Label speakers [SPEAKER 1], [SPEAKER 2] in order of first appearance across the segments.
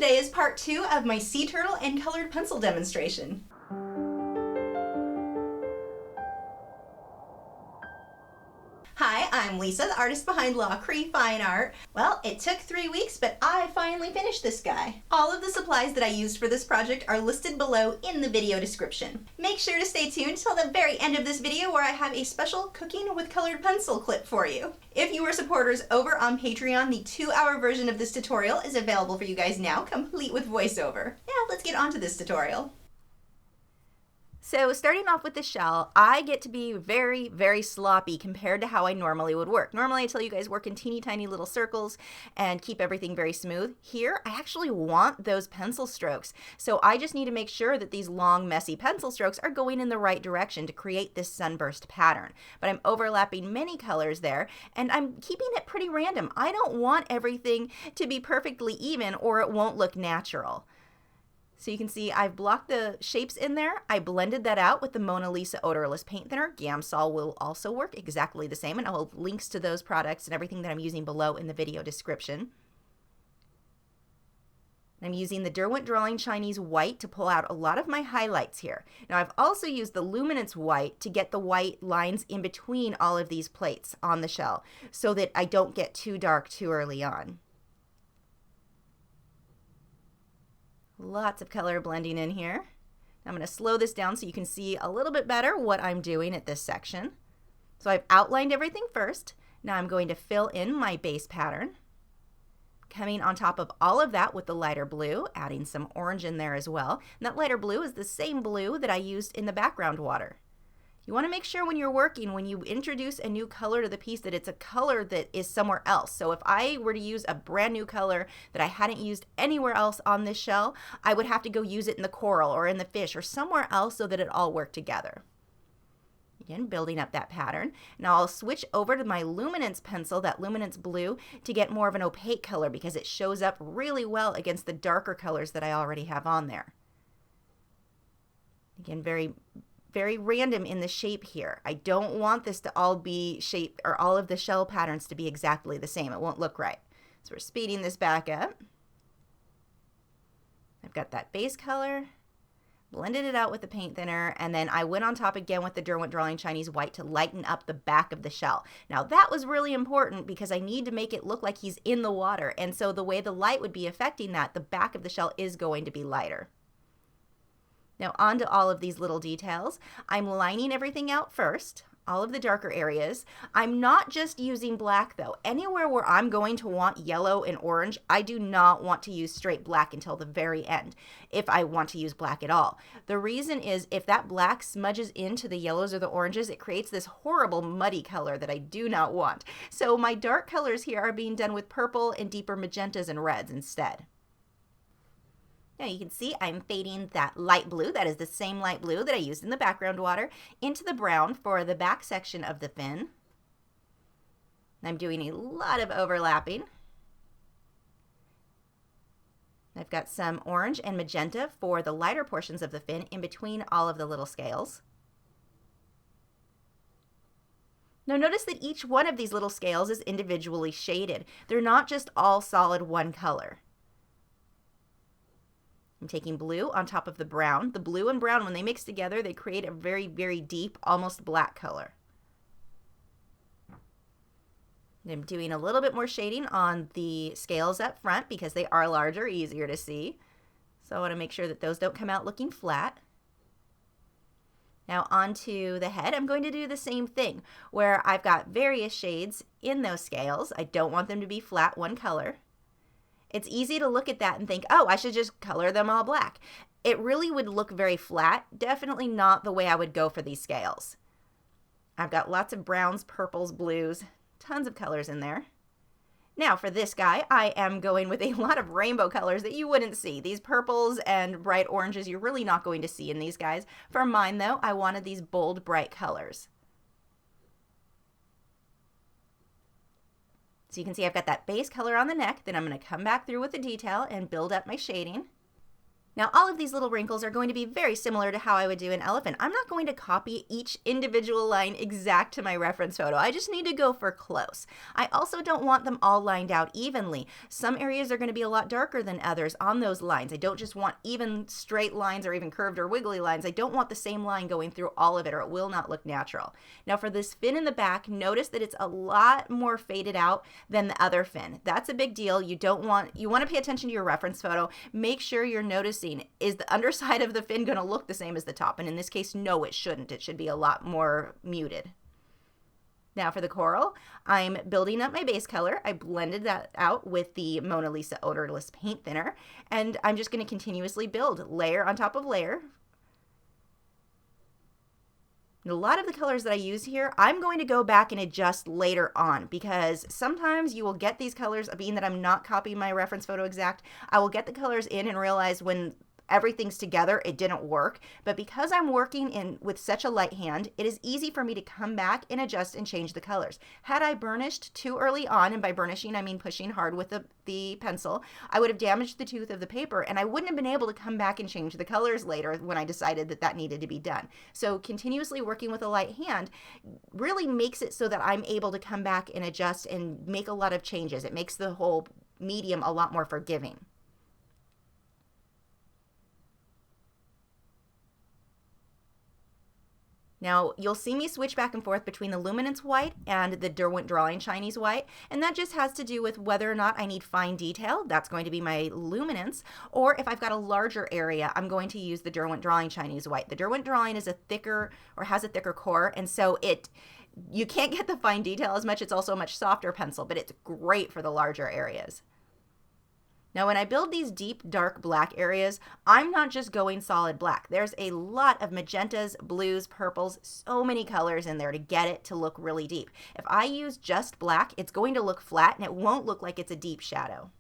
[SPEAKER 1] Today is part 2 of my sea turtle and colored pencil demonstration. Hi, I'm Lisa, the artist behind La Cree Fine Art. Well, it took 3 weeks, but I finally finished this guy. All of the supplies that I used for this project are listed below in the video description. Make sure to stay tuned till the very end of this video where I have a special cooking with colored pencil clip for you. If you are supporters over on Patreon, the 2-hour version of this tutorial is available for you guys now, complete with voiceover. Now let's get on to this tutorial. So starting off with the shell, I get to be very, very sloppy compared to how I normally would work. Normally I tell you guys work in teeny tiny little circles and keep everything very smooth. Here, I actually want those pencil strokes. So I just need to make sure that these long, messy pencil strokes are going in the right direction to create this sunburst pattern. But I'm overlapping many colors there, and I'm keeping it pretty random. I don't want everything to be perfectly even or it won't look natural. So you can see I've blocked the shapes in there. I blended that out with the Mona Lisa odorless paint thinner. Gamsol will also work exactly the same, and I'll have links to those products and everything that I'm using below in the video description. I'm using the Derwent Drawing Chinese white to pull out a lot of my highlights here. Now I've also used the Luminance white to get the white lines in between all of these plates on the shell so that I don't get too dark too early on. Lots of color blending in here. I'm going to slow this down so you can see a little bit better what I'm doing at this section. So I've outlined everything first. Now I'm going to fill in my base pattern. Coming on top of all of that with the lighter blue, adding some orange in there as well. And that lighter blue is the same blue that I used in the background water. You want to make sure when you're working, when you introduce a new color to the piece, that it's a color that is somewhere else. So if I were to use a brand new color that I hadn't used anywhere else on this shell, I would have to go use it in the coral or in the fish or somewhere else so that it all worked together. Again, building up that pattern. Now I'll switch over to my Luminance pencil, that Luminance blue, to get more of an opaque color because it shows up really well against the darker colors that I already have on there. Again, very random in the shape here. I don't want this to all be shaped, or all of the shell patterns to be exactly the same. It won't look right. So we're speeding this back up. I've got that base color, blended it out with the paint thinner, and then I went on top again with the Derwent Drawing Chinese white to lighten up the back of the shell. Now that was really important because I need to make it look like he's in the water, and so the way the light would be affecting that, the back of the shell is going to be lighter. Now onto all of these little details. I'm lining everything out first, all of the darker areas. I'm not just using black though. Anywhere where I'm going to want yellow and orange, I do not want to use straight black until the very end, if I want to use black at all. The reason is if that black smudges into the yellows or the oranges, it creates this horrible muddy color that I do not want. So my dark colors here are being done with purple and deeper magentas and reds instead. Now you can see I'm fading that light blue, that is the same light blue that I used in the background water, into the brown for the back section of the fin. I'm doing a lot of overlapping. I've got some orange and magenta for the lighter portions of the fin in between all of the little scales. Now notice that each one of these little scales is individually shaded. They're not just all solid one color. I'm taking blue on top of the brown. The blue and brown, when they mix together, they create a very, very deep, almost black color. I'm doing a little bit more shading on the scales up front because they are larger, easier to see. So I want to make sure that those don't come out looking flat. Now onto the head, I'm going to do the same thing where I've got various shades in those scales. I don't want them to be flat one color. It's easy to look at that and think, oh, I should just color them all black. It really would look very flat. Definitely not the way I would go for these scales. I've got lots of browns, purples, blues, tons of colors in there. Now for this guy, I am going with a lot of rainbow colors that you wouldn't see. These purples and bright oranges you're really not going to see in these guys. For mine though, I wanted these bold, bright colors. So you can see I've got that base color on the neck, then I'm going to come back through with the detail and build up my shading. Now, all of these little wrinkles are going to be very similar to how I would do an elephant. I'm not going to copy each individual line exact to my reference photo. I just need to go for close. I also don't want them all lined out evenly. Some areas are going to be a lot darker than others on those lines. I don't just want even straight lines or even curved or wiggly lines. I don't want the same line going through all of it, or it will not look natural. Now, for this fin in the back, notice that it's a lot more faded out than the other fin. That's a big deal. You want to pay attention to your reference photo. Make sure you're noticing, is the underside of the fin going to look the same as the top? And in this case, no, it shouldn't. It should be a lot more muted. Now for the coral, I'm building up my base color. I blended that out with the Mona Lisa odorless paint thinner, and I'm just going to continuously build layer on top of layer. A lot of the colors that I use here, I'm going to go back and adjust later on, because sometimes you will get these colors, being that I'm not copying my reference photo exact, I will get the colors in and realize when everything's together, it didn't work. But because I'm working in with such a light hand, it is easy for me to come back and adjust and change the colors. Had I burnished too early on, and by burnishing I mean pushing hard with the pencil, I would have damaged the tooth of the paper, and I wouldn't have been able to come back and change the colors later when I decided that that needed to be done. So continuously working with a light hand really makes it so that I'm able to come back and adjust and make a lot of changes. It makes the whole medium a lot more forgiving. Now, you'll see me switch back and forth between the Luminance White and the Derwent Drawing Chinese White, and that just has to do with whether or not I need fine detail. That's going to be my Luminance, or if I've got a larger area, I'm going to use the Derwent Drawing Chinese White. The Derwent Drawing is a thicker, or has a thicker core, and so you can't get the fine detail as much. It's also a much softer pencil, but it's great for the larger areas. Now, when I build these deep, dark black areas, I'm not just going solid black. There's a lot of magentas, blues, purples, so many colors in there to get it to look really deep. If I use just black, it's going to look flat and it won't look like it's a deep shadow.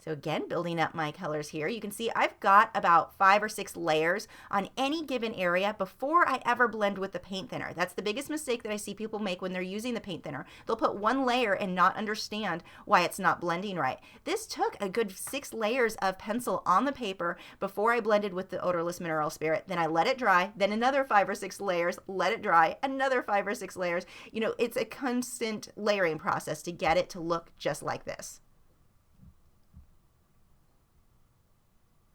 [SPEAKER 1] So again, building up my colors here, you can see I've got about 5 or 6 layers on any given area before I ever blend with the paint thinner. That's the biggest mistake that I see people make when they're using the paint thinner. They'll put one layer and not understand why it's not blending right. This took a good 6 layers of pencil on the paper before I blended with the odorless mineral spirit. Then I let it dry, then another 5 or 6 layers, let it dry, another 5 or 6 layers. You know, it's a constant layering process to get it to look just like this.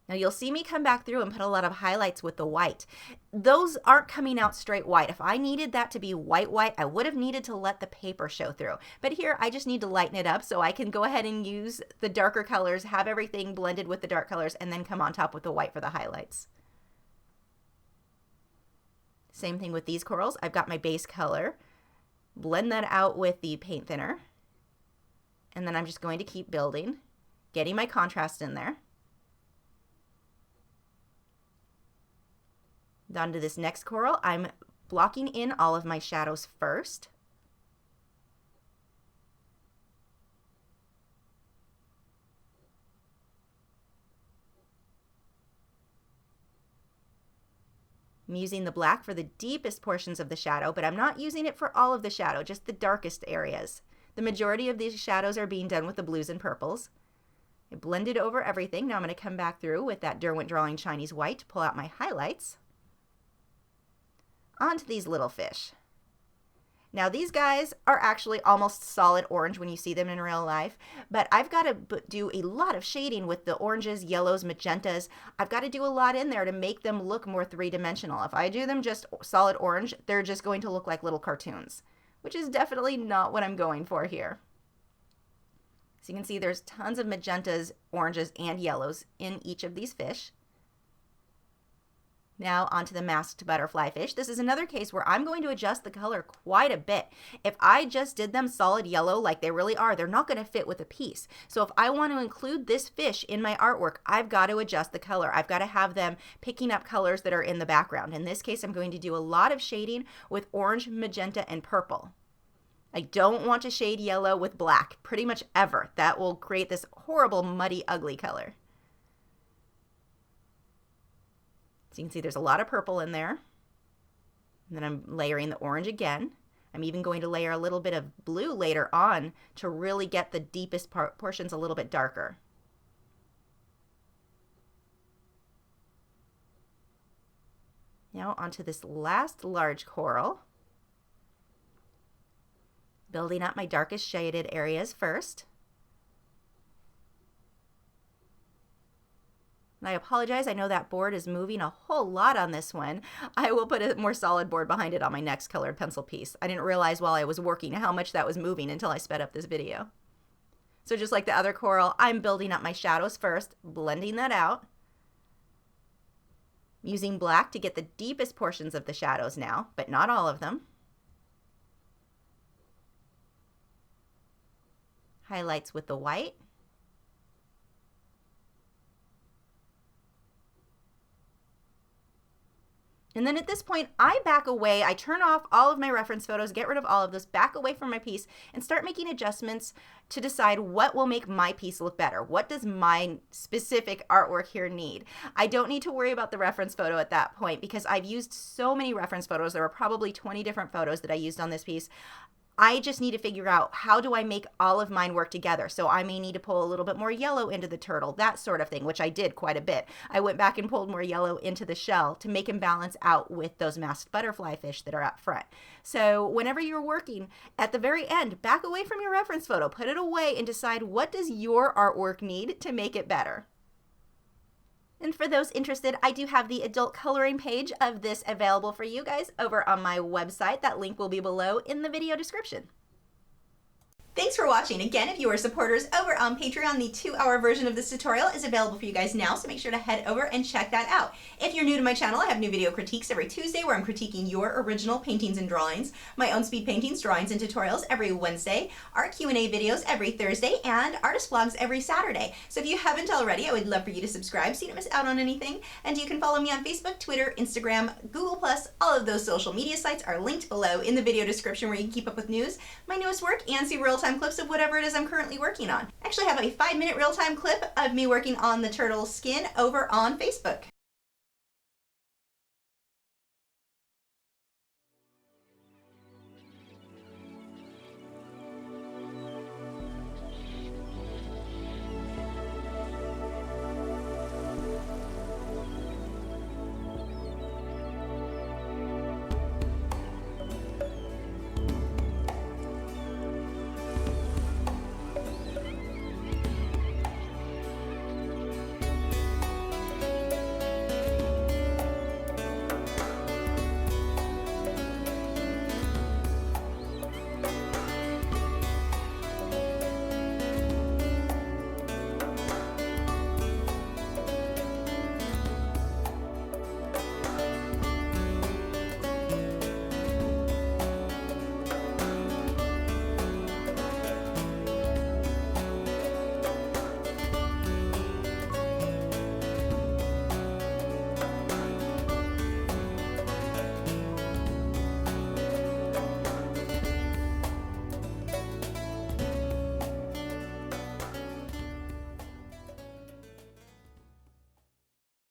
[SPEAKER 1] Now you'll see me come back through and put a lot of highlights with the white. Those aren't coming out straight white. If I needed that to be white, I would have needed to let the paper show through. But here I just need to lighten it up so I can go ahead and use the darker colors, have everything blended with the dark colors, and then come on top with the white for the highlights. Same thing with these corals. I've got my base color. Blend that out with the paint thinner. And then I'm just going to keep building, getting my contrast in there. On to this next coral, I'm blocking in all of my shadows first. I'm using the black for the deepest portions of the shadow, but I'm not using it for all of the shadow, just the darkest areas. The majority of these shadows are being done with the blues and purples. I blended over everything. Now I'm going to come back through with that Derwent Drawing Chinese White to pull out my highlights. Onto these little fish. Now these guys are actually almost solid orange when you see them in real life, but I've got to do a lot of shading with the oranges, yellows, magentas. I've got to do a lot in there to make them look more three-dimensional. If I do them just solid orange, they're just going to look like little cartoons, which is definitely not what I'm going for here. So you can see there's tons of magentas, oranges, and yellows in each of these fish. Now onto the masked butterfly fish. This is another case where I'm going to adjust the color quite a bit. If I just did them solid yellow like they really are, they're not going to fit with a piece. So if I want to include this fish in my artwork, I've got to adjust the color. I've got to have them picking up colors that are in the background. In this case, I'm going to do a lot of shading with orange, magenta, and purple. I don't want to shade yellow with black, pretty much ever. That will create this horrible, muddy, ugly color. So you can see there's a lot of purple in there. And then I'm layering the orange again. I'm even going to layer a little bit of blue later on to really get the deepest portions a little bit darker. Now onto this last large coral. Building up my darkest shaded areas first. And I apologize, I know that board is moving a whole lot on this one. I will put a more solid board behind it on my next colored pencil piece. I didn't realize while I was working how much that was moving until I sped up this video. So just like the other coral, I'm building up my shadows first, blending that out. Using black to get the deepest portions of the shadows now, but not all of them. Highlights with the white. And then at this point, I back away, I turn off all of my reference photos, get rid of all of those, back away from my piece, and start making adjustments to decide what will make my piece look better. What does my specific artwork here need? I don't need to worry about the reference photo at that point because I've used so many reference photos. There were probably 20 different photos that I used on this piece. I just need to figure out how do I make all of mine work together. So I may need to pull a little bit more yellow into the turtle, that sort of thing, which I did quite a bit. I went back and pulled more yellow into the shell to make them balance out with those masked butterfly fish that are up front. So whenever you're working, at the very end, back away from your reference photo, put it away and decide what does your artwork need to make it better. And for those interested, I do have the adult coloring page of this available for you guys over on my website. That link will be below in the video description. Thanks for watching. Again, if you are supporters over on Patreon, the 2-hour version of this tutorial is available for you guys now, so make sure to head over and check that out. If you're new to my channel, I have new video critiques every Tuesday where I'm critiquing your original paintings and drawings, my own speed paintings, drawings, and tutorials every Wednesday, art Q&A videos every Thursday, and artist vlogs every Saturday. So if you haven't already, I would love for you to subscribe so you don't miss out on anything. And you can follow me on Facebook, Twitter, Instagram, Google+. All of those social media sites are linked below in the video description where you can keep up with news, my newest work, and see real-time clips of whatever it is I'm currently working on. I actually have a 5-minute real-time clip of me working on the turtle skin over on Facebook.